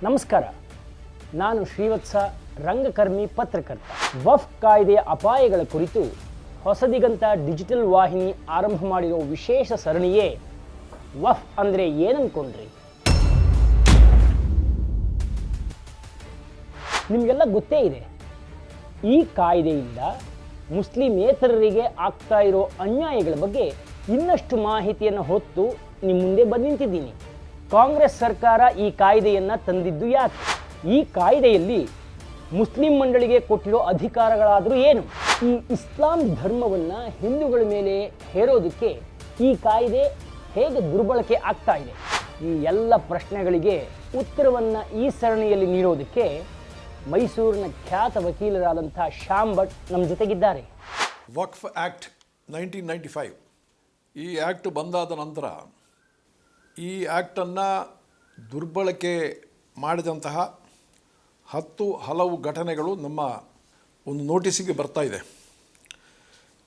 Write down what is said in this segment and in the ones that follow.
ನಮಸ್ಕಾರ, ನಾನು ಶ್ರೀವತ್ಸ, ರಂಗಕರ್ಮಿ ಪತ್ರಕರ್ತ. ವಫ್ ಕಾಯ್ದೆಯ ಅಪಾಯಗಳ ಕುರಿತು ಹೊಸದಿಗಂತ ಡಿಜಿಟಲ್ ವಾಹಿನಿ ಆರಂಭ ಮಾಡಿರೋ ವಿಶೇಷ ಸರಣಿಯೇ ವಫ್ ಅಂದರೆ ಏನನ್ಕೊಂಡ್ರಿ? ನಿಮಗೆಲ್ಲ ಗೊತ್ತೇ ಇದೆ, ಈ ಕಾಯ್ದೆಯಿಂದ ಮುಸ್ಲಿಮೇತರರಿಗೆ ಆಗ್ತಾ ಇರೋ ಅನ್ಯಾಯಗಳ ಬಗ್ಗೆ ಇನ್ನಷ್ಟು ಮಾಹಿತಿಯನ್ನು ಹೊತ್ತು ನಿಮ್ಮ ಮುಂದೆ ಬಂದು ನಿಂತಿದ್ದೀನಿ. ಕಾಂಗ್ರೆಸ್ ಸರ್ಕಾರ ಈ ಕಾಯ್ದೆಯನ್ನು ತಂದಿದ್ದು ಯಾಕೆ? ಈ ಕಾಯ್ದೆಯಲ್ಲಿ ಮುಸ್ಲಿಂ ಮಂಡಳಿಗೆ ಕೊಟ್ಟಿರೋ ಅಧಿಕಾರಗಳಾದರೂ ಏನು? ಈ ಇಸ್ಲಾಂ ಧರ್ಮವನ್ನು ಹಿಂದೂಗಳ ಮೇಲೆ ಹೇರೋದಕ್ಕೆ ಈ ಕಾಯ್ದೆ ಹೇಗೆ ದುರ್ಬಳಕೆ ಆಗ್ತಾ ಇದೆ? ಈ ಎಲ್ಲ ಪ್ರಶ್ನೆಗಳಿಗೆ ಉತ್ತರವನ್ನು ಈ ಸರಣಿಯಲ್ಲಿ ನೀಡೋದಕ್ಕೆ ಮೈಸೂರಿನ ಖ್ಯಾತ ವಕೀಲರಾದಂಥ ಶ್ಯಾಮ್ ಭಟ್ ನಮ್ಮ ಜೊತೆಗಿದ್ದಾರೆ. ವಕ್ಫ್ ಆ್ಯಕ್ಟ್ 1995 ಈ ಆ್ಯಕ್ಟ್ ಬಂದಾದ ನಂತರ ಈ ಆ್ಯಕ್ಟನ್ನು ದುರ್ಬಳಕೆ ಮಾಡಿದಂತಹ ಹಲವು ಘಟನೆಗಳು ನಮ್ಮ ಒಂದು ನೋಟಿಸಿಗೆ ಬರ್ತಾ ಇದೆ.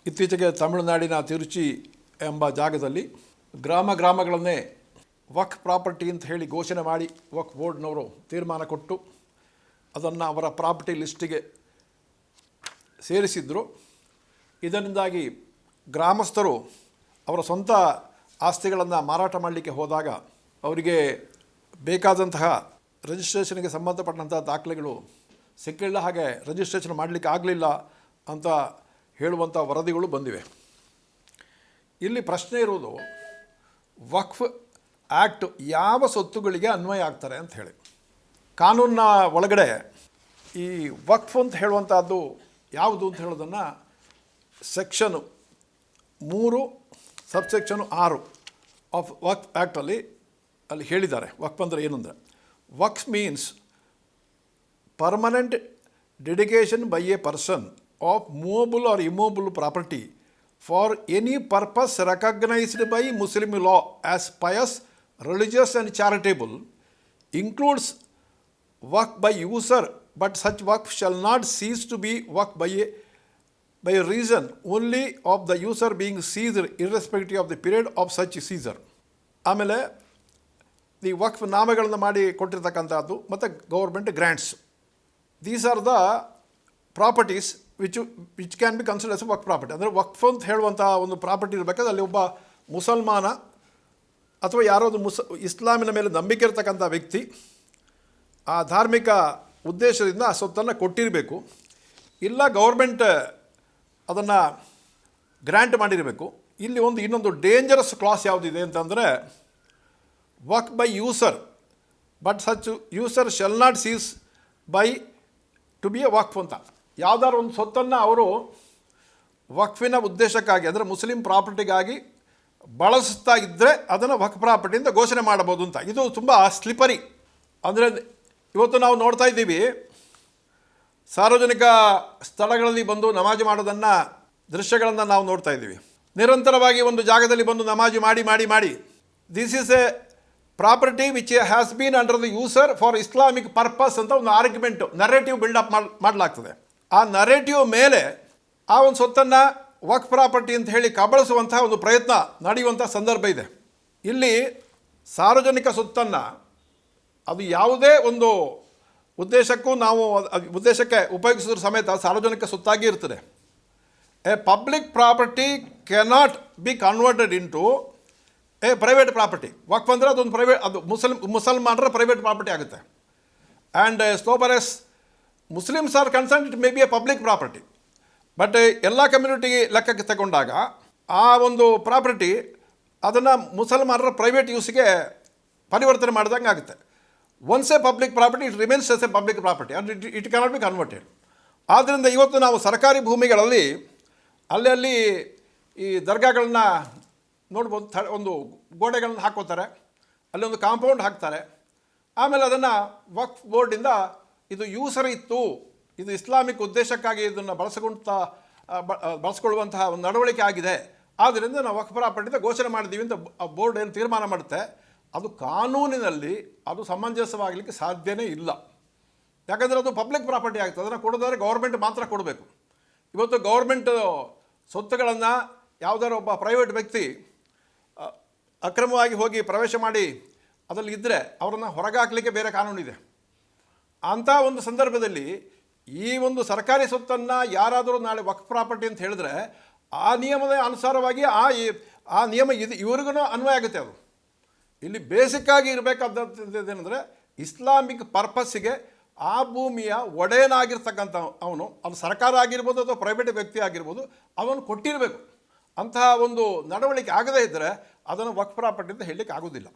ಇತ್ತೀಚೆಗೆ ತಮಿಳುನಾಡಿನ ತಿರುಚಿ ಎಂಬ ಜಾಗದಲ್ಲಿ ಗ್ರಾಮಗಳನ್ನೇ ವಕ್ಫ್ ಪ್ರಾಪರ್ಟಿ ಅಂತ ಹೇಳಿ ಘೋಷಣೆ ಮಾಡಿ ವಕ್ಫ್ ಬೋರ್ಡ್ನವರು ತೀರ್ಮಾನ ಕೊಟ್ಟು ಅದನ್ನು ಅವರ ಪ್ರಾಪರ್ಟಿ ಲಿಸ್ಟಿಗೆ ಸೇರಿಸಿದ್ರು. ಇದರಿಂದಾಗಿ ಗ್ರಾಮಸ್ಥರು ಅವರ ಸ್ವಂತ ಆಸ್ತಿಗಳನ್ನು ಮಾರಾಟ ಮಾಡಲಿಕ್ಕೆ ಹೋದಾಗ ಅವರಿಗೆ ಬೇಕಾದಂತಹ ರಿಜಿಸ್ಟ್ರೇಷನ್ಗೆ ಸಂಬಂಧಪಟ್ಟಂಥ ದಾಖಲೆಗಳು ಸಿಕ್ಕಲಿಲ್ಲ, ಹಾಗೆ ರಿಜಿಸ್ಟ್ರೇಷನ್ ಮಾಡಲಿಕ್ಕೆ ಆಗಲಿಲ್ಲ ಅಂತ ಹೇಳುವಂಥ ವರದಿಗಳು ಬಂದಿವೆ. ಇಲ್ಲಿ ಪ್ರಶ್ನೆ ಇರುವುದು, ವಕ್ಫ್ ಆ್ಯಕ್ಟ್ ಯಾವ ಸ್ವತ್ತುಗಳಿಗೆ ಅನ್ವಯ ಆಗ್ತಾರೆ ಅಂತ ಹೇಳಿ. ಕಾನೂನಿನ ಒಳಗಡೆ ಈ ವಕ್ಫ್ ಅಂತ ಹೇಳುವಂಥದ್ದು ಯಾವುದು ಅಂತ ಹೇಳೋದನ್ನು ಸೆಕ್ಷನ್ 3 ಸಬ್ಸೆಕ್ಷನ್ 6 ಆಫ್ ವಕ್ಫ್ ಆ್ಯಕ್ಟಲ್ಲಿ ಹೇಳಿದ್ದಾರೆ. ವಕ್ಫ್ ಅಂದರೆ ಏನು ಅಂದರೆ, Waqf means permanent dedication by a person of movable or immovable property for any purpose recognised by Muslim law as pious, religious and charitable, includes work by user, but such work shall not cease to be work by a reason only of the user being seized irrespective of the period of such seizure. ಆಮೇಲೆ ಈ ವಕ್ಫ್ ನಾಮಗಳನ್ನು ಮಾಡಿ ಕೊಟ್ಟಿರ್ತಕ್ಕಂಥದ್ದು ಮತ್ತು government grants, these are the properties which can be consider as Waqf property. ಅಂದರೆ ವಕ್ಫ್ ಅಂತ ಹೇಳುವಂಥ ಒಂದು property ಇರಬೇಕಾದ್ರೆ ಅಲ್ಲಿ ಒಬ್ಬ ಮುಸಲ್ಮಾನ ಅಥವಾ ಯಾರೋ ಒಂದು ಇಸ್ಲಾಮಿನ ಮೇಲೆ ನಂಬಿಕೆ ಇರತಕ್ಕಂಥ ವ್ಯಕ್ತಿ ಆ ಧಾರ್ಮಿಕ ಉದ್ದೇಶದಿಂದ ಆ ಸ್ವತ್ತನ್ನು ಕೊಟ್ಟಿರಬೇಕು, ಇಲ್ಲ ಗೌರ್ಮೆಂಟ್ ಅದನ್ನು ಗ್ರ್ಯಾಂಟ್ ಮಾಡಿರಬೇಕು. ಇಲ್ಲಿ ಇನ್ನೊಂದು ಡೇಂಜರಸ್ ಕ್ಲಾಸ್ ಯಾವುದಿದೆ ಅಂತಂದರೆ, work by user but such user shall not cease by to be a Waqf ಅಂತ. ಯಾವುದಾದ್ರು ಒಂದು ಸ್ವತ್ತನ್ನು ಅವರು ವಕ್ಫಿನ ಉದ್ದೇಶಕ್ಕಾಗಿ ಅಂದರೆ ಮುಸ್ಲಿಂ ಪ್ರಾಪರ್ಟಿಗಾಗಿ ಬಳಸ್ತಾ ಇದ್ದರೆ ಅದನ್ನು ವಕ್ಫ್ ಪ್ರಾಪರ್ಟಿಯಿಂದ ಘೋಷಣೆ ಮಾಡಬಹುದು ಅಂತ. ಇದು ತುಂಬ ಸ್ಲಿಪರಿ. ಅಂದರೆ ಇವತ್ತು ನಾವು ನೋಡ್ತಾ ಇದ್ದೀವಿ, ಸಾರ್ವಜನಿಕ ಸ್ಥಳಗಳಲ್ಲಿ ಬಂದು ನಮಾಜು ಮಾಡೋದನ್ನು ದೃಶ್ಯಗಳನ್ನು ನಾವು ನೋಡ್ತಾ ಇದ್ದೀವಿ. ನಿರಂತರವಾಗಿ ಒಂದು ಜಾಗದಲ್ಲಿ ಬಂದು ನಮಾಜು ಮಾಡಿ this is A property which has been under the user for Islamic purpose ಅಂತ ಒಂದು ಆರ್ಗ್ಯುಮೆಂಟು, ನರೇಟಿವ್ ಬಿಲ್ಡಪ್ ಮಾಡಲಾಗ್ತದೆ. ಆ ನರೇಟಿವ್ ಮೇಲೆ ಆ ಒಂದು ಸ್ವತ್ತನ್ನು ವಕ್ಫ್ ಪ್ರಾಪರ್ಟಿ ಅಂತ ಹೇಳಿ ಕಬಳಿಸುವಂತಹ ಒಂದು ಪ್ರಯತ್ನ ನಡೆಯುವಂಥ ಸಂದರ್ಭ ಇದೆ. ಇಲ್ಲಿ ಸಾರ್ವಜನಿಕ ಸ್ವತ್ತನ್ನು ಅದು ಯಾವುದೇ ಒಂದು ಉದ್ದೇಶಕ್ಕೂ ನಾವು ಉದ್ದೇಶಕ್ಕೆ ಉಪಯೋಗಿಸಿದ್ರು ಸಮೇತ ಸಾರ್ವಜನಿಕ ಸ್ವತ್ತಾಗಿ ಇರ್ತದೆ. A public property cannot be converted into a private property. Waqf ಅಂದರೆ ಅದೊಂದು ಪ್ರೈವೇಟ್, ಅದು ಮುಸಲ್ಮಾನರ ಪ್ರೈವೇಟ್ ಪ್ರಾಪರ್ಟಿ ಆಗುತ್ತೆ. And so far as Muslims are concerned, it may be a public property. But ಎಲ್ಲ ಕಮ್ಯುನಿಟಿಗೆ ಲೆಕ್ಕಕ್ಕೆ ತಗೊಂಡಾಗ ಆ ಒಂದು ಪ್ರಾಪರ್ಟಿ ಅದನ್ನು ಮುಸಲ್ಮಾನರ ಪ್ರೈವೇಟ್ ಯೂಸ್ಗೆ ಪರಿವರ್ತನೆ ಮಾಡಿದಂಗೆ ಆಗುತ್ತೆ. Once a public property it remains as a public property and it cannot be converted. ಆದ್ದರಿಂದ ಇವತ್ತು ನಾವು ಸರ್ಕಾರಿ ಭೂಮಿಗಳಲ್ಲಿ ಅಲ್ಲಿ ಈ ದರ್ಗಾಗಳನ್ನ ನೋಡ್ಬೋದು. ಒಂದು ಗೋಡೆಗಳನ್ನು ಹಾಕೋತಾರೆ, ಅಲ್ಲಿ ಒಂದು ಕಾಂಪೌಂಡ್ ಹಾಕ್ತಾರೆ, ಆಮೇಲೆ ಅದನ್ನು ವಕ್ಫ್ ಬೋರ್ಡಿಂದ ಇದು ಯೂಸರ್ ಇತ್ತು, ಇದು ಇಸ್ಲಾಮಿಕ್ ಉದ್ದೇಶಕ್ಕಾಗಿ ಇದನ್ನು ಬಳಸ್ಕೊಳ್ಳುವಂತಹ ಒಂದು ನಡವಳಿಕೆ ಆಗಿದೆ, ಆದ್ದರಿಂದ ನಾವು ವಕ್ಫ್ ಪ್ರಾಪರ್ಟಿಯಿಂದ ಘೋಷಣೆ ಮಾಡಿದ್ದೀವಿ ಅಂತ ಬೋರ್ಡ್ ಏನು ತೀರ್ಮಾನ ಮಾಡುತ್ತೆ, ಅದು ಕಾನೂನಿನಲ್ಲಿ ಅದು ಸಮಂಜಸವಾಗಲಿಕ್ಕೆ ಸಾಧ್ಯವೇ ಇಲ್ಲ. ಯಾಕಂದರೆ ಅದು ಪಬ್ಲಿಕ್ ಪ್ರಾಪರ್ಟಿ ಆಗ್ತದೆ. ಅದನ್ನು ಕೊಡೋದಾದ್ರೆ ಗೌರ್ಮೆಂಟ್ ಮಾತ್ರ ಕೊಡಬೇಕು. ಇವತ್ತು ಗೌರ್ಮೆಂಟ್ ಸ್ವತ್ತುಗಳನ್ನು ಯಾವುದಾದ್ರು ಒಬ್ಬ ಪ್ರೈವೇಟ್ ವ್ಯಕ್ತಿ ಅಕ್ರಮವಾಗಿ ಹೋಗಿ ಪ್ರವೇಶ ಮಾಡಿ ಅದರಲ್ಲಿ ಇದ್ದರೆ ಅವರನ್ನು ಹೊರಗೆ ಹಾಕಲಿಕ್ಕೆ ಬೇರೆ ಕಾನೂನಿದೆ. ಅಂಥ ಒಂದು ಸಂದರ್ಭದಲ್ಲಿ ಈ ಒಂದು ಸರ್ಕಾರಿ ಸೊತ್ತನ್ನು ಯಾರಾದರೂ ನಾಳೆ ವಕ್ಫ್ ಪ್ರಾಪರ್ಟಿ ಅಂತ ಹೇಳಿದ್ರೆ ಆ ನಿಯಮದ ಅನುಸಾರವಾಗಿ ಆ ನಿಯಮ ಇವ್ರಿಗೂ ಅನ್ವಯ ಆಗುತ್ತೆ. ಅದು ಇಲ್ಲಿ ಬೇಸಿಕ್ಕಾಗಿ ಇರಬೇಕಾದಂಥದ್ದೇನೆಂದರೆ ಇಸ್ಲಾಮಿಕ್ ಪರ್ಪಸ್ಸಿಗೆ ಆ ಭೂಮಿಯ ಒಡೆಯನಾಗಿರ್ತಕ್ಕಂಥ ಅವನು, ಅದು ಸರ್ಕಾರ ಆಗಿರ್ಬೋದು ಅಥವಾ ಪ್ರೈವೇಟ್ ವ್ಯಕ್ತಿ ಆಗಿರ್ಬೋದು, ಅವನು ಕೊಟ್ಟಿರಬೇಕು. ಅಂತಹ ಒಂದು ನಡವಳಿಕೆ ಆಗದೇ ಇದ್ದರೆ ಅದನ್ನು ವಕ್ಫ್ ಪ್ರಾಪರ್ಟಿ ಅಂತ ಹೇಳಲಿಕ್ಕೆ ಆಗೋದಿಲ್ಲ.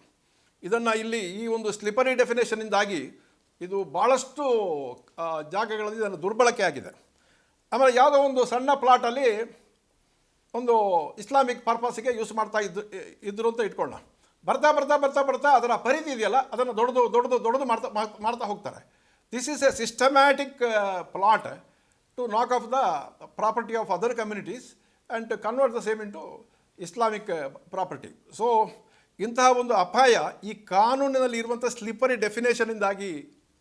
ಇದನ್ನು ಇಲ್ಲಿ ಈ ಒಂದು ಸ್ಲಿಪರಿ ಡೆಫಿನೇಷನಿಂದಾಗಿ ಇದು ಭಾಳಷ್ಟು ಜಾಗಗಳಲ್ಲಿ ಇದನ್ನು ದುರ್ಬಳಕೆ ಆಗಿದೆ. ಆಮೇಲೆ ಯಾವುದೋ ಒಂದು ಸಣ್ಣ ಪ್ಲಾಟಲ್ಲಿ ಒಂದು ಇಸ್ಲಾಮಿಕ್ ಪರ್ಪಸ್ಸಿಗೆ ಯೂಸ್ ಮಾಡ್ತಾ ಇದ್ರು ಅಂತ ಇಟ್ಕೊಳ್ಳೋಣ. ಬರ್ತಾ ಬರ್ತಾ ಬರ್ತಾ ಬರ್ತಾ ಅದರ ಪರಿಧಿ ಇದೆಯಲ್ಲ ಅದನ್ನು ದೊಡ್ಡದು ಮಾಡ್ತಾ ಹೋಗ್ತಾರೆ. This is a systematic plot to knock off the property of other communities and to convert the same into Islamic property. So ಇಂತಹ ಒಂದು ಅಪಾಯ ಈ ಕಾನೂನಿನಲ್ಲಿ ಇರುವಂಥ ಸ್ಲಿಪರಿ ಡೆಫಿನೇಷನಿಂದಾಗಿ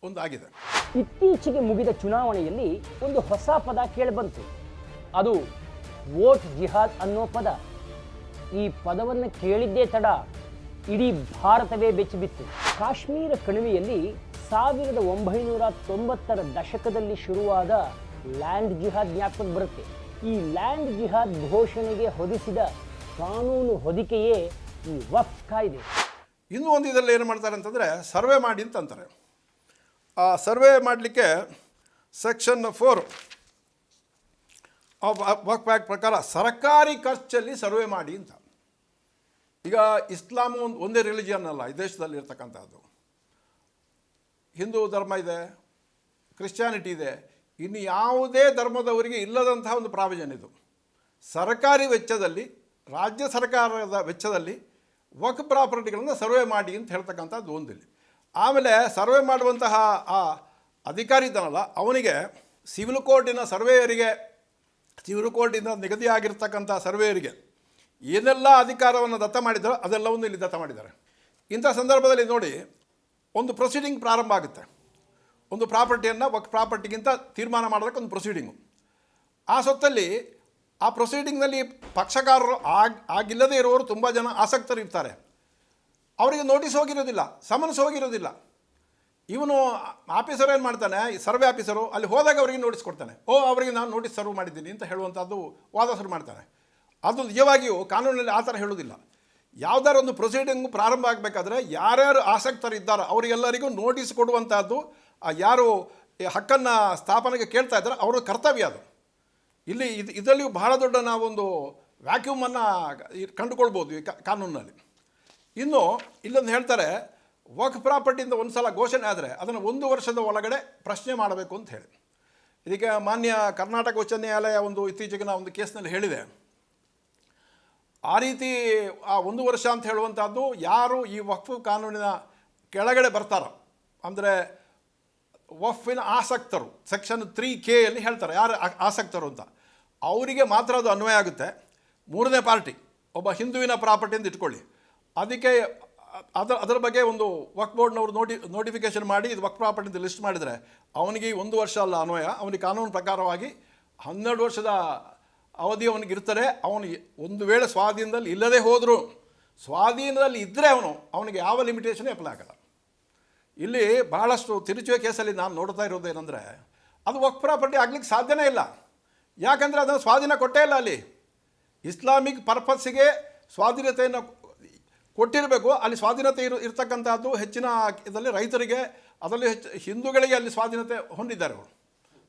ಒಂದಾಗಿದೆ. ಇತ್ತೀಚೆಗೆ ಮುಗಿದ ಚುನಾವಣೆಯಲ್ಲಿ ಒಂದು ಹೊಸ ಪದ ಕೇಳಿಬಂತು. ಅದು ವೋಟ್ ಜಿಹಾದ್ ಅನ್ನೋ ಪದ. ಈ ಪದವನ್ನು ಕೇಳಿದ್ದೇ ತಡ ಇಡೀ ಭಾರತವೇ ಬೆಚ್ಚಿಬಿತ್ತು. ಕಾಶ್ಮೀರ ಕಣಿವೆಯಲ್ಲಿ 1990ರ ದಶಕದಲ್ಲಿ ಶುರುವಾದ ಲ್ಯಾಂಡ್ ಜಿಹಾದ್ ಜ್ಞಾಪಕ ಬರುತ್ತೆ. ಈ ಲ್ಯಾಂಡ್ ಜಿಹಾದ್ ಘೋಷಣೆಗೆ ಹೊದಿಸಿದ ಕಾನೂನು ಹೊದಿಕೆಯೇ ಈ ವಕ್ಫ್ ಕಾಯ್ದೆ. ಇನ್ನೂ ಒಂದು ಇದರಲ್ಲಿ ಏನು ಮಾಡ್ತಾರೆ ಅಂತಂದರೆ ಸರ್ವೆ ಮಾಡಿ ಅಂತ ಅಂತಾರೆ. ಆ ಸರ್ವೆ ಮಾಡಲಿಕ್ಕೆ ಸೆಕ್ಷನ್ 4 ಆಫ್ ವಕ್ಫ್ ಆ್ಯಕ್ಟ್ ಪ್ರಕಾರ ಸರ್ಕಾರಿ ಖರ್ಚಲ್ಲಿ ಸರ್ವೆ ಮಾಡಿ ಅಂತ. ಈಗ ಇಸ್ಲಾಮ್ ಒಂದೇ ರಿಲಿಜಿಯನ್ ಅಲ್ಲ ಈ ದೇಶದಲ್ಲಿ ಇರ್ತಕ್ಕಂಥದ್ದು. ಹಿಂದೂ ಧರ್ಮ ಇದೆ, ಕ್ರಿಶ್ಚಿಯಾನಿಟಿ ಇದೆ, ಇನ್ನು ಯಾವುದೇ ಧರ್ಮದವರಿಗೆ ಇಲ್ಲದಂತಹ ಒಂದು ಪ್ರಾವಿಷನ್ ಇದು. ಸರ್ಕಾರಿ ವೆಚ್ಚದಲ್ಲಿ, ರಾಜ್ಯ ಸರ್ಕಾರದ ವೆಚ್ಚದಲ್ಲಿ ವಕ್ಫ್ ಪ್ರಾಪರ್ಟಿಗಳನ್ನು ಸರ್ವೆ ಮಾಡಿ ಅಂತ ಹೇಳ್ತಕ್ಕಂಥದ್ದು ಒಂದಿಲ್ಲಿ. ಆಮೇಲೆ ಸರ್ವೆ ಮಾಡುವಂತಹ ಆ ಅಧಿಕಾರಿ ಇದ್ದಾನಲ್ಲ ಅವನಿಗೆ ಸಿವಿಲ್ ಕೋರ್ಟಿನ ಸರ್ವೇಯರಿಗೆ, ಸಿವಿಲ್ ಕೋರ್ಟಿಂದ ನಿಗದಿಯಾಗಿರ್ತಕ್ಕಂಥ ಸರ್ವೇಯರಿಗೆ ಏನೆಲ್ಲ ಅಧಿಕಾರವನ್ನು ದತ್ತ ಮಾಡಿದ್ದಾರೋ ಅದೆಲ್ಲವನ್ನು ಇಲ್ಲಿ ದತ್ತ ಮಾಡಿದ್ದಾರೆ. ಇಂಥ ಸಂದರ್ಭದಲ್ಲಿ ನೋಡಿ, ಒಂದು ಪ್ರೊಸೀಡಿಂಗ್ ಪ್ರಾರಂಭ ಆಗುತ್ತೆ. ಒಂದು ಪ್ರಾಪರ್ಟಿಯನ್ನು ವಕ್ಫ್ ಪ್ರಾಪರ್ಟಿಗಿಂತ ತೀರ್ಮಾನ ಮಾಡೋದಕ್ಕೆ ಒಂದು ಪ್ರೊಸೀಡಿಂಗು. ಆ ಸೊತ್ತಲ್ಲಿ ಆ ಪ್ರೊಸೀಡಿಂಗ್ನಲ್ಲಿ ಪಕ್ಷಕಾರರು ಆಗಿಲ್ಲದೇ ಇರುವವರು ತುಂಬ ಜನ ಆಸಕ್ತರು ಇರ್ತಾರೆ. ಅವರಿಗೆ ನೋಟಿಸ್ ಹೋಗಿರೋದಿಲ್ಲ, ಸಮನ್ಸ್ ಹೋಗಿರೋದಿಲ್ಲ. ಇವನು ಆಫೀಸರ್ ಏನು ಮಾಡ್ತಾನೆ, ಸರ್ವೆ ಆಫೀಸರು ಅಲ್ಲಿ ಹೋದಾಗ ಅವರಿಗೆ ನೋಟಿಸ್ ಕೊಡ್ತಾನೆ. ಅವರಿಗೆ ನಾನು ನೋಟಿಸ್ ಸರ್ವ್ ಮಾಡಿದ್ದೀನಿ ಅಂತ ಹೇಳುವಂಥದ್ದು ವಾದ ಶುರು ಮಾಡ್ತಾನೆ. ಅದು ನಿಜವಾಗಿಯೂ ಕಾನೂನಲ್ಲಿ ಆ ಥರ ಹೇಳೋದಿಲ್ಲ. ಯಾವುದಾದ್ರು ಒಂದು ಪ್ರೊಸೀಡಿಂಗ್ ಪ್ರಾರಂಭ ಆಗಬೇಕಾದ್ರೆ ಯಾರ್ಯಾರು ಆಸಕ್ತರು ಇದ್ದಾರೋ ಅವರಿಗೆಲ್ಲರಿಗೂ ನೋಟಿಸ್ ಕೊಡುವಂಥದ್ದು ಯಾರು ಹಕ್ಕನ್ನು ಸ್ಥಾಪನೆಗೆ ಕೇಳ್ತಾ ಇದ್ದಾರೆ ಅವರ ಕರ್ತವ್ಯ ಅದು. ಇಲ್ಲಿ ಇದರಲ್ಲಿಯೂ ಬಹಳ ದೊಡ್ಡ ನಾವೊಂದು ವ್ಯಾಕ್ಯೂಮನ್ನು ಕಂಡುಕೊಳ್ಬೋದು ಈ ಕಾನೂನಿನಲ್ಲಿ. ಇನ್ನು ಇಲ್ಲೊಂದು ಹೇಳ್ತಾರೆ, ವಕ್ಫ್ ಪ್ರಾಪರ್ಟಿಯಿಂದ ಒಂದು ಸಲ ಘೋಷಣೆ ಆದರೆ ಅದನ್ನು 1 ವರ್ಷದ ಒಳಗಡೆ ಪ್ರಶ್ನೆ ಮಾಡಬೇಕು ಅಂತ ಹೇಳಿ. ಇದಕ್ಕೆ ಮಾನ್ಯ ಕರ್ನಾಟಕ ಉಚ್ಚ ನ್ಯಾಯಾಲಯ ಒಂದು ಇತ್ತೀಚೆಗಿನ ಒಂದು ಕೇಸ್ನಲ್ಲಿ ಹೇಳಿದೆ. ಆ ರೀತಿ ಆ 1 ವರ್ಷ ಅಂತ ಹೇಳುವಂಥದ್ದು ಯಾರು ಈ ವಕ್ಫ್ ಕಾನೂನಿನ ಕೆಳಗಡೆ ಬರ್ತಾರೋ, ಅಂದರೆ ವಕ್ಫಿನ ಆಸಕ್ತರು, ಸೆಕ್ಷನ್ 3K ಹೇಳ್ತಾರೆ ಯಾರು ಆಸಕ್ತರು ಅಂತ, ಅವರಿಗೆ ಮಾತ್ರ ಅದು ಅನ್ವಯ ಆಗುತ್ತೆ. 3ನೇ ಪಾರ್ಟಿ ಒಬ್ಬ ಹಿಂದುವಿನ ಪ್ರಾಪರ್ಟಿ ಅಂತ ಇಟ್ಕೊಳ್ಳಿ, ಅದಕ್ಕೆ ಅದರ ಬಗ್ಗೆ ಒಂದು ವಕ್ಫ್ ಬೋರ್ಡ್ನವರು ನೋಟಿಫಿಕೇಷನ್ ಮಾಡಿ ಇದು ವಕ್ಫ್ ಪ್ರಾಪರ್ಟಿ ಅಂತ ಲಿಸ್ಟ್ ಮಾಡಿದರೆ ಅವನಿಗೆ 1 ವರ್ಷ ಅಲ್ಲ ಅನ್ವಯ, ಅವನಿಗೆ ಕಾನೂನು ಪ್ರಕಾರವಾಗಿ 12 ವರ್ಷದ ಅವಧಿ ಅವನಿಗೆ ಇರ್ತಾರೆ. ಅವನು ಒಂದು ವೇಳೆ ಸ್ವಾಧೀನದಲ್ಲಿ ಇಲ್ಲದೆ ಹೋದರೂ, ಸ್ವಾಧೀನದಲ್ಲಿ ಇದ್ದರೆ ಅವನಿಗೆ ಯಾವ ಲಿಮಿಟೇಷನ್ ಅಪ್ಲೈ ಆಗಲ್ಲ. ಇಲ್ಲಿ ಬಹಳಷ್ಟು ತಿರುಚುವೆ ಕೇಸಲ್ಲಿ ನಾನು ನೋಡ್ತಾ ಇರೋದೇನೆಂದರೆ ಅದು ವಕ್ಫ್ ಪ್ರಾಪರ್ಟಿ ಆಗಲಿಕ್ಕೆ ಸಾಧ್ಯನೇ ಇಲ್ಲ. ಯಾಕಂದರೆ ಅದನ್ನು ಸ್ವಾಧೀನ ಕೊಟ್ಟೇ ಇಲ್ಲ. ಅಲ್ಲಿ ಇಸ್ಲಾಮಿಕ್ ಪರ್ಪಸ್ಸಿಗೆ ಸ್ವಾಧೀನತೆಯನ್ನು ಕೊಟ್ಟಿರಬೇಕು. ಅಲ್ಲಿ ಸ್ವಾಧೀನತೆ ಇರ್ತಕ್ಕಂಥದ್ದು ಹೆಚ್ಚಿನ ಇದರಲ್ಲಿ ರೈತರಿಗೆ, ಅದರಲ್ಲಿ ಹಿಂದೂಗಳಿಗೆ ಅಲ್ಲಿ ಸ್ವಾಧೀನತೆ ಹೊಂದಿದ್ದಾರೆ. ಅವರು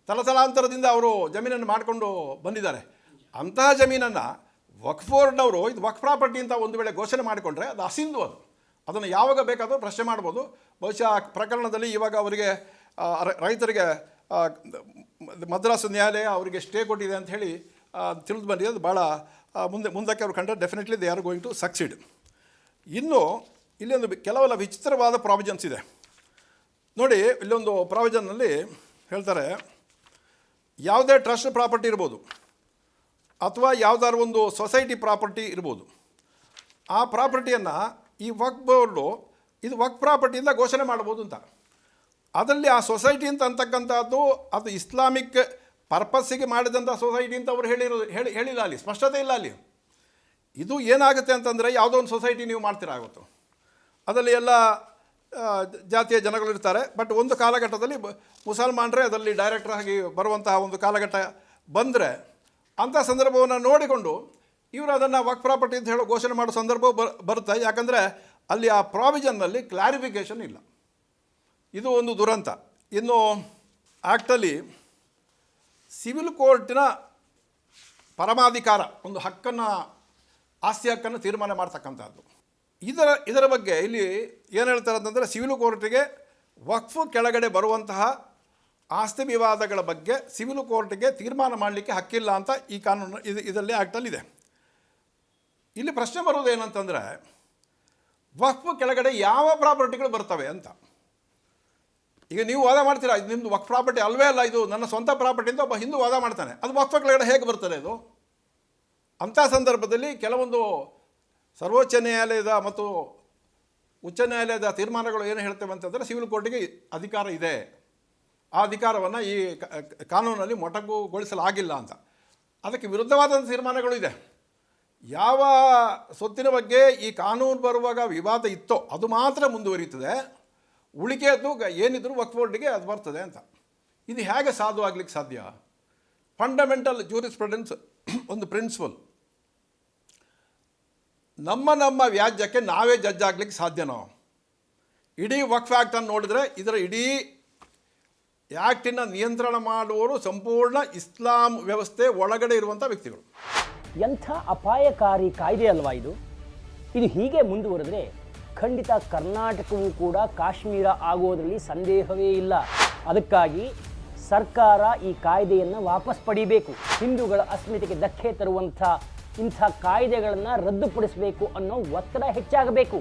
ತಲತಲಾಂತರದಿಂದ ಅವರು ಜಮೀನನ್ನು ಮಾಡಿಕೊಂಡು ಬಂದಿದ್ದಾರೆ. ಅಂತಹ ಜಮೀನನ್ನು ವಕ್ಫ್ ಬೋರ್ಡ್ನವರು ಇದು ವಕ್ಫ್ ಪ್ರಾಪರ್ಟಿ ಅಂತ ಒಂದು ವೇಳೆ ಘೋಷಣೆ ಮಾಡಿಕೊಂಡ್ರೆ ಅದು ಅಸಿಂಧು. ಅದನ್ನು ಯಾವಾಗ ಬೇಕಾದರೂ ಪ್ರಶ್ನೆ ಮಾಡ್ಬೋದು. ಬಹುಶಃ ಪ್ರಕರಣದಲ್ಲಿ ಇವಾಗ ಅವರಿಗೆ ರೈತರಿಗೆ ಮದ್ರಾಸ್ ನ್ಯಾಯಾಲಯ ಅವರಿಗೆ ಸ್ಟೇ ಕೊಟ್ಟಿದೆ ಅಂತ ಹೇಳಿ ತಿಳಿದು ಬಂದಿದೆ. ಅದು ಭಾಳ ಮುಂದಕ್ಕೆ ಅವರು ಕಂಡ್ರೆ definitely they are going to succeed. ಇನ್ನು ಇಲ್ಲೊಂದು ಕೆಲವೆಲ್ಲ ವಿಚಿತ್ರವಾದ ಪ್ರಾವಿಷನ್ಸ್ ಇದೆ ನೋಡಿ. ಇಲ್ಲೊಂದು ಪ್ರಾವಿಷನ್ನಲ್ಲಿ ಹೇಳ್ತಾರೆ, ಯಾವುದೇ ಟ್ರಸ್ಟ್ ಪ್ರಾಪರ್ಟಿ ಇರ್ಬೋದು ಅಥವಾ ಯಾವುದಾದ್ರು ಒಂದು ಸೊಸೈಟಿ ಪ್ರಾಪರ್ಟಿ ಇರ್ಬೋದು, ಆ ಪ್ರಾಪರ್ಟಿಯನ್ನು ಈ ವಕ್ಫ್ ಬೋರ್ಡು ಇದು ವಕ್ಫ್ ಪ್ರಾಪರ್ಟಿಯಿಂದ ಘೋಷಣೆ ಮಾಡ್ಬೋದು ಅಂತ. ಅದರಲ್ಲಿ ಆ ಸೊಸೈಟಿ ಅಂತ ಅಂತಕ್ಕಂಥದ್ದು ಅದು ಇಸ್ಲಾಮಿಕ್ ಪರ್ಪಸ್ಸಿಗೆ ಮಾಡಿದಂಥ ಸೊಸೈಟಿ ಅಂತ ಅವರು ಹೇಳಿಲ್ಲ, ಅಲ್ಲಿ ಸ್ಪಷ್ಟತೆ ಇಲ್ಲ. ಅಲ್ಲಿ ಇದು ಏನಾಗುತ್ತೆ ಅಂತಂದರೆ ಯಾವುದೋ ಒಂದು ಸೊಸೈಟಿ ನೀವು ಮಾಡ್ತೀರಾ ಆಗುತ್ತೆ, ಅದರಲ್ಲಿ ಎಲ್ಲ ಜಾತಿಯ ಜನಗಳಿರ್ತಾರೆ. ಬಟ್ ಒಂದು ಕಾಲಘಟ್ಟದಲ್ಲಿ ಮುಸಲ್ಮಾನರೇ ಅದರಲ್ಲಿ ಡೈರೆಕ್ಟರ್ ಆಗಿ ಬರುವಂತಹ ಒಂದು ಕಾಲಘಟ್ಟ ಬಂದರೆ ಅಂಥ ಸಂದರ್ಭವನ್ನು ನೋಡಿಕೊಂಡು ಇವರು ಅದನ್ನು ವಕ್ಫ್ ಪ್ರಾಪರ್ಟಿ ಅಂತ ಹೇಳೋ ಘೋಷಣೆ ಮಾಡೋ ಸಂದರ್ಭ ಬರುತ್ತೆ. ಯಾಕಂದರೆ ಅಲ್ಲಿ ಆ ಪ್ರಾವಿಷನ್ನಲ್ಲಿ ಕ್ಲಾರಿಫಿಕೇಷನ್ ಇಲ್ಲ. ಇದು ಒಂದು ದುರಂತ. ಇನ್ನು ಆ್ಯಕ್ಟಲ್ಲಿ ಸಿವಿಲ್ ಕೋರ್ಟಿನ ಪರಮಾಧಿಕಾರ ಒಂದು ಹಕ್ಕನ್ನು, ಆಸ್ತಿ ಹಕ್ಕನ್ನು ತೀರ್ಮಾನ ಮಾಡ್ತಕ್ಕಂಥದ್ದು. ಇದರ ಬಗ್ಗೆ ಇಲ್ಲಿ ಏನು ಹೇಳ್ತಾರೆ ಅಂತಂದರೆ, ಸಿವಿಲ್ ಕೋರ್ಟಿಗೆ ವಕ್ಫ್ ಕೆಳಗಡೆ ಬರುವಂತಹ ಆಸ್ತಿ ವಿವಾದಗಳ ಬಗ್ಗೆ ಸಿವಿಲ್ ಕೋರ್ಟಿಗೆ ತೀರ್ಮಾನ ಮಾಡಲಿಕ್ಕೆ ಹಕ್ಕಿಲ್ಲ ಅಂತ ಈ ಕಾನೂನು ಇದರಲ್ಲಿ ಆ್ಯಕ್ಟಲ್ಲಿದೆ. ಇಲ್ಲಿ ಪ್ರಶ್ನೆ ಬರೋದು ಏನಂತಂದರೆ, ವಕ್ಫ್ ಕೆಳಗಡೆ ಯಾವ ಪ್ರಾಪರ್ಟಿಗಳು ಬರ್ತವೆ ಅಂತ. ಈಗ ನೀವು ವಾದ ಮಾಡ್ತೀರಾ, ಇದು ನಿಮ್ಮದು ವಕ್ಫ್ ಪ್ರಾಪರ್ಟಿ ಅಲ್ವೇ ಅಲ್ಲ, ಇದು ನನ್ನ ಸ್ವಂತ ಪ್ರಾಪರ್ಟಿ ಅಂತ ಒಬ್ಬ ಹಿಂದೂ ವಾದ ಮಾಡ್ತಾನೆ. ಅದು ವಕ್ಫ್ ಕೆಳಗಡೆ ಹೇಗೆ ಬರ್ತದೆ ಇದು? ಅಂಥ ಸಂದರ್ಭದಲ್ಲಿ ಕೆಲವೊಂದು ಸರ್ವೋಚ್ಚ ನ್ಯಾಯಾಲಯದ ಮತ್ತು ಉಚ್ಚ ನ್ಯಾಯಾಲಯದ ತೀರ್ಮಾನಗಳು ಏನು ಹೇಳ್ತೇವೆ ಅಂತಂದರೆ, ಸಿವಿಲ್ ಕೋರ್ಟಿಗೆ ಅಧಿಕಾರ ಇದೆ, ಆ ಅಧಿಕಾರವನ್ನು ಈ ಕಾನೂನಲ್ಲಿ ಮೊಟಕುಗೊಳಿಸಲಾಗಿಲ್ಲ ಅಂತ. ಅದಕ್ಕೆ ವಿರುದ್ಧವಾದಂಥ ತೀರ್ಮಾನಗಳು ಇದೆ. ಯಾವ ಸ್ವತ್ತಿನ ಬಗ್ಗೆ ಈ ಕಾನೂನು ಬರುವಾಗ ವಿವಾದ ಇತ್ತೋ ಅದು ಮಾತ್ರ ಮುಂದುವರಿಯುತ್ತದೆ, ಉಳಿಕೆಯದ್ದು ಏನಿದ್ರು ವಕ್ಫ್ ಬೋರ್ಡಿಗೆ ಅದು ಬರ್ತದೆ ಅಂತ. ಇದು ಹೇಗೆ ಸಾಧುವಾಗಲಿಕ್ಕೆ ಸಾಧ್ಯ? ಫಂಡಮೆಂಟಲ್ ಜೂರಿಸ್ಪ್ರುಡೆನ್ಸ್ ಒಂದು ಪ್ರಿನ್ಸಿಪಲ್. ನಮ್ಮ ವ್ಯಾಜ್ಯಕ್ಕೆ ನಾವೇ ಜಡ್ಜ್ ಆಗಲಿಕ್ಕೆ ಸಾಧ್ಯನೋ? ಇಡೀ ವಕ್ಫ್ ಆ್ಯಕ್ಟನ್ನು ನೋಡಿದರೆ ಇದರ ಇಡೀ ಆ್ಯಕ್ಟಿನ ನಿಯಂತ್ರಣ ಮಾಡುವವರು ಸಂಪೂರ್ಣ ಇಸ್ಲಾಂ ವ್ಯವಸ್ಥೆ ಒಳಗಡೆ ಇರುವಂಥ ವ್ಯಕ್ತಿಗಳು. ಎಂಥ ಅಪಾಯಕಾರಿ ಕಾಯ್ದೆ ಅಲ್ವಾ ಇದು? ಇದು ಹೀಗೆ ಮುಂದುವರೆದರೆ ಖಂಡಿತ ಕರ್ನಾಟಕವೂ ಕೂಡ ಕಾಶ್ಮೀರ ಆಗೋದರಲ್ಲಿ ಸಂದೇಹವೇ ಇಲ್ಲ. ಅದಕ್ಕಾಗಿ ಸರ್ಕಾರ ಈ ಕಾಯ್ದೆಯನ್ನು ವಾಪಸ್ ಪಡಿಬೇಕು. ಹಿಂದೂಗಳ ಅಸ್ಮಿತೆಗೆ ಧಕ್ಕೆ ತರುವಂಥ ಇಂಥ ಕಾಯ್ದೆಗಳನ್ನು ರದ್ದುಪಡಿಸಬೇಕು ಅನ್ನೋ ಒತ್ತಡ ಹೆಚ್ಚಾಗಬೇಕು.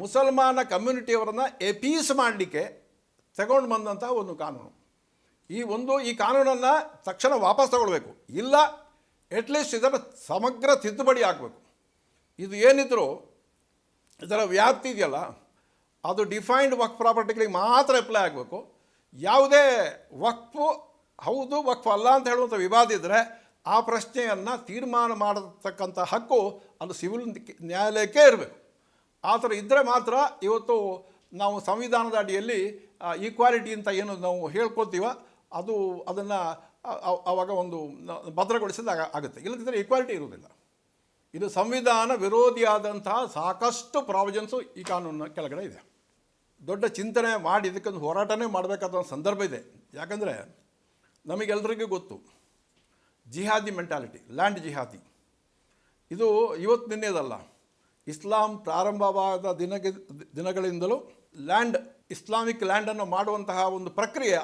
ಮುಸಲ್ಮಾನ ಕಮ್ಯುನಿಟಿಯವರನ್ನು ಎಪೀಸ್ ಮಾಡಲಿಕ್ಕೆ ತಗೊಂಡು ಬಂದಂಥ ಒಂದು ಕಾನೂನು. ಈ ಕಾನೂನನ್ನು ತಕ್ಷಣ ವಾಪಸ್ ತಗೊಳ್ಬೇಕು, ಇಲ್ಲ ಅಟ್ಲೀಸ್ಟ್ ಇದರ ಸಮಗ್ರ ತಿದ್ದುಪಡಿ ಆಗಬೇಕು. ಇದು ಏನಿದ್ರು ಇದರ ವ್ಯಾಪ್ತಿ ಇದೆಯಲ್ಲ, ಅದು ಡಿಫೈನ್ಡ್ ವಕ್ಫ್ ಪ್ರಾಪರ್ಟಿಗಳಿಗೆ ಮಾತ್ರ ಅಪ್ಲೈ ಆಗಬೇಕು. ಯಾವುದೇ ವಕ್ಫು ಹೌದು ವಕ್ಫ್ ಅಲ್ಲ ಅಂತ ಹೇಳುವಂಥ ವಿವಾದ ಇದ್ದರೆ ಆ ಪ್ರಶ್ನೆಯನ್ನು ತೀರ್ಮಾನ ಮಾಡತಕ್ಕಂಥ ಹಕ್ಕು ಅದು ಸಿವಿಲ್ ನ್ಯಾಯಾಲಯಕ್ಕೆ ಇರಬೇಕು. ಆ ಥರ ಇದ್ದರೆ ಮಾತ್ರ ಇವತ್ತು ನಾವು ಸಂವಿಧಾನದ ಅಡಿಯಲ್ಲಿ ಈಕ್ವಾಲಿಟಿ ಅಂತ ಏನು ನಾವು ಹೇಳ್ಕೊಳ್ತೀವ ಅದನ್ನು ಆವಾಗ ಒಂದು ಭದ್ರಗೊಳಿಸಿದಾಗ ಆಗುತ್ತೆ. ಇಲ್ಲದಿದ್ದರೆ ಈಕ್ವಾಲಿಟಿ ಇರುವುದಿಲ್ಲ. ಇದು ಸಂವಿಧಾನ ವಿರೋಧಿಯಾದಂತಹ ಸಾಕಷ್ಟು ಪ್ರಾವಿಷನ್ಸು ಈ ಕಾನೂನಿನ ಕೆಳಗಡೆ ಇದೆ. ದೊಡ್ಡ ಚಿಂತನೆ ಮಾಡಿ ಇದಕ್ಕೊಂದು ಹೋರಾಟನೇ ಮಾಡಬೇಕಾದ ಸಂದರ್ಭ ಇದೆ. ಯಾಕಂದರೆ ನಮಗೆಲ್ಲರಿಗೂ ಗೊತ್ತು, ಜಿಹಾದಿ ಮೆಂಟಾಲಿಟಿ, ಲ್ಯಾಂಡ್ ಜಿಹಾದಿ, ಇದು ಇವತ್ತು ನಿನ್ನೆದಲ್ಲ. ಇಸ್ಲಾಂ ಪ್ರಾರಂಭವಾದ ದಿನಗಳಿಂದಲೂ ಇಸ್ಲಾಮಿಕ್ ಲ್ಯಾಂಡನ್ನು ಮಾಡುವಂತಹ ಒಂದು ಪ್ರಕ್ರಿಯೆ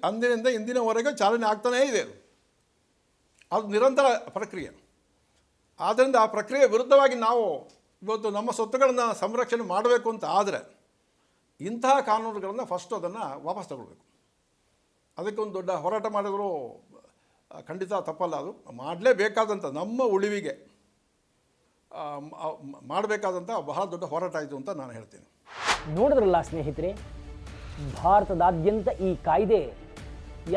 ಅಂದಿನಿಂದ ಇಂದಿನವರೆಗೆ ಚಾಲನೆ ಆಗ್ತಾನೇ ಇದೆ. ಅದು ನಿರಂತರ ಪ್ರಕ್ರಿಯೆ. ಆದ್ದರಿಂದ ಆ ಪ್ರಕ್ರಿಯೆ ವಿರುದ್ಧವಾಗಿ ನಾವು ಇವತ್ತು ನಮ್ಮ ಸ್ವತ್ತುಗಳನ್ನು ಸಂರಕ್ಷಣೆ ಮಾಡಬೇಕು ಅಂತ ಆದರೆ ಇಂತಹ ಕಾನೂನುಗಳನ್ನು ಫಸ್ಟ್ ಅದನ್ನು ವಾಪಸ್ ತಗೊಳ್ಬೇಕು. ಅದಕ್ಕೆ ಒಂದು ದೊಡ್ಡ ಹೋರಾಟ ಮಾಡಿದ್ರು ಖಂಡಿತ ತಪ್ಪಲ್ಲ. ಅದು ಮಾಡಲೇಬೇಕಾದಂಥ ನಮ್ಮ ಉಳಿವಿಗೆ ಮಾಡಬೇಕಾದಂಥ ಬಹಳ ದೊಡ್ಡ ಹೋರಾಟ ಆಯಿತು ಅಂತ ನಾನು ಹೇಳ್ತೀನಿ. ನೋಡಿದ್ರಲ್ಲ ಸ್ನೇಹಿತರೆ, ಭಾರತದಾದ್ಯಂತ ಈ ಕಾಯ್ದೆ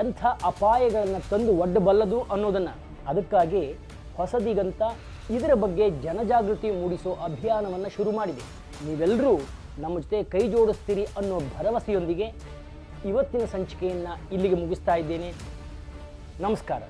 ಎಂಥ ಅಪಾಯಗಳನ್ನು ತಂದು ಒಡ್ಡಬಲ್ಲದು ಅನ್ನೋದನ್ನು. ಅದಕ್ಕಾಗಿ ಹೊಸದಿಗಂತ ಇದರ ಬಗ್ಗೆ ಜನಜಾಗೃತಿ ಮೂಡಿಸೋ ಅಭಿಯಾನವನ್ನು ಶುರು ಮಾಡಿದೆ. ನೀವೆಲ್ಲರೂ ನಮ್ಮ ಜೊತೆ ಕೈ ಜೋಡಿಸ್ತೀರಿ ಅನ್ನೋ ಭರವಸೆಯೊಂದಿಗೆ ಇವತ್ತಿನ ಸಂಚಿಕೆಯನ್ನು ಇಲ್ಲಿಗೆ ಮುಗಿಸ್ತಾ ಇದ್ದೇನೆ. ನಮಸ್ಕಾರ.